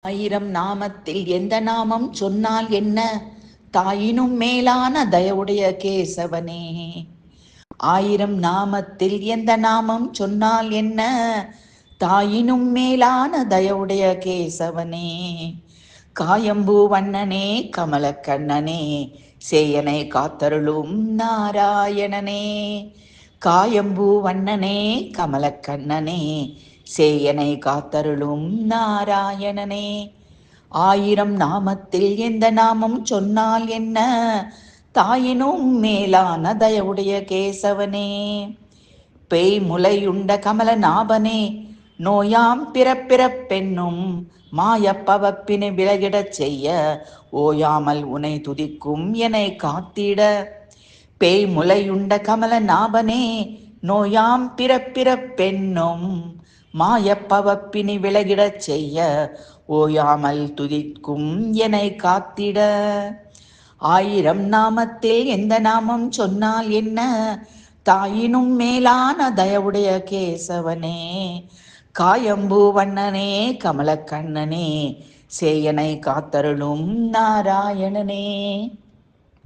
ஆயிரம் நாமத்தில் எந்த நாமம் சொன்னால் என்ன? தாயினும் மேலான தயவுடைய கேசவனே. ஆயிரம் நாமத்தில் எந்த நாமம் சொன்னால் என்ன? தாயினும் மேலான தயவுடைய கேசவனே. காயம்பூ வண்ணனே, கமலக்கண்ணனே, சேயனை காத்தருளும் நாராயணனே. காயம்பூ வண்ணனே, கமலக்கண்ணனே, சேயனை காத்தருளும் நாராயணனே. ஆயிரம் நாமத்தில் எந்த நாமம் சொன்னால் என்ன? தாயினும் மேலான தயவுடைய கேசவனே. பேய் முலையுண்ட கமல நாபனே, நோயாம் பிறப்பிறப்பென்னும் மாயப்பவப்பினை விலகிடச் செய்ய ஓயாமல் உனை துதிக்கும் என்னை காத்திட. பேய் முலையுண்ட கமல நாபனே, நோயாம் பிறப்பிறப்பென்னும் மாயப்பவப்பினி விலகிடச் செய்ய ஓயாமல் துதிக்கும் என்னை காத்திட. ஆயிரம் நாமத்தில் எந்த நாமம் சொன்னால் என்ன? தாயினும் மேலான தயவுடைய கேசவனே. காயம்பூ வண்ணனே, கமலக்கண்ணனே, சேயனை காத்தருளும் நாராயணனே.